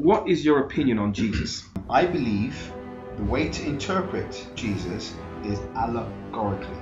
What is your opinion on Jesus? I believe the way to interpret Jesus is allegorically,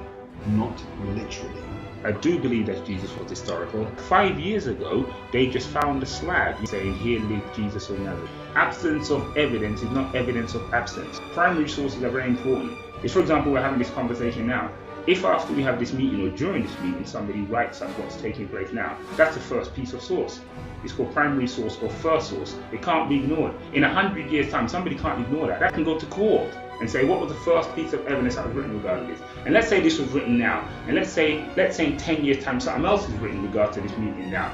not literally. I do believe that Jesus was historical. 5 years ago, they just found a slab saying, "Here lived Jesus of Nazareth." Absence of evidence is not evidence of absence. Primary sources are very important. If, for example, we're having this conversation now, if after we have this meeting or during this meeting somebody writes up what's taking place now, that's the first piece of source. It's called primary source or first source. It can't be ignored. In 100 years' time, somebody can't ignore that. That can go to court and say, what was the first piece of evidence that was written regarding this? And let's say this was written now, and let's say in 10 years' time something else is written in regard to this meeting now.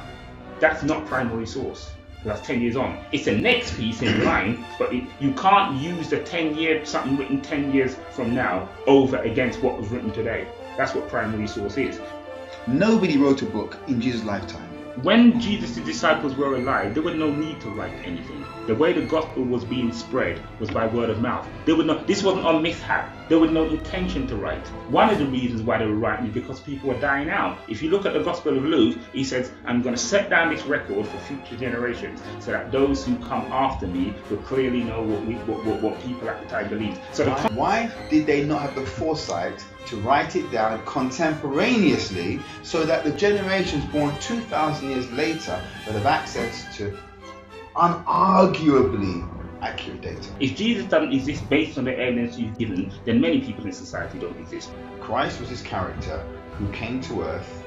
That's not primary source. That's 10 years on. It's the next piece in line, but you can't use the 10-year something written 10 years from now over against what was written today. That's what primary source is. Nobody wrote a book in Jesus' lifetime. When Jesus' disciples were alive, there was no need to write anything. The way the gospel was being spread was by word of mouth. This wasn't on mishap. There was no intention to write. One of the reasons why they were writing is because people were dying out. If you look at the Gospel of Luke, he says, I'm going to set down this record for future generations so that those who come after me will clearly know what people at the time believed. So why did they not have the foresight to write it down contemporaneously so that the generations born 2,000 years later would have access to unarguably accurate data? If Jesus doesn't exist based on the evidence you've given, then many people in society don't exist. Christ was this character who came to earth,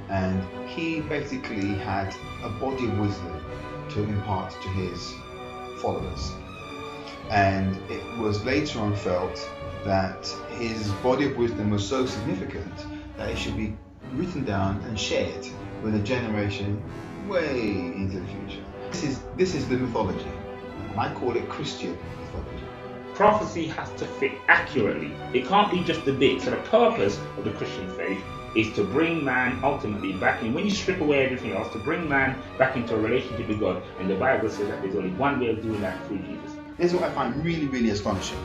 and he basically had a body of wisdom to impart to his followers. And it was later on felt that his body of wisdom was so significant that it should be written down and shared with a generation way into the future. This is the mythology, and I call it Christian mythology. Prophecy has to fit accurately. It can't be just the bit. So the purpose of the Christian faith is to bring man ultimately back in. When you strip away everything else, to bring man back into a relationship with God. And the Bible says that there's only one way of doing that, through Jesus. This is what I find really, really astonishing.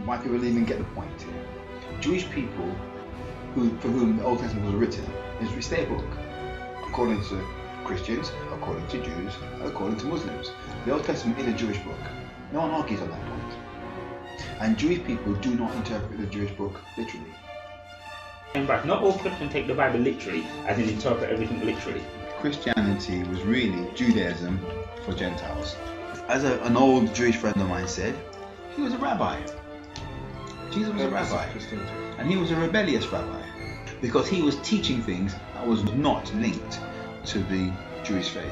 Why people don't even get the point. Jewish people, for whom the Old Testament was written, is their book. According to Christians, according to Jews, according to Muslims. The Old Testament is a Jewish book. No one argues on that point. And Jewish people do not interpret the Jewish book literally. In fact, not all Christians take the Bible literally, as in interpret everything literally. Christianity was really Judaism for Gentiles. As an old Jewish friend of mine said, he was a rabbi. Jesus was a rabbi. And he was a rebellious rabbi, because he was teaching things that was not linked to the Jewish faith.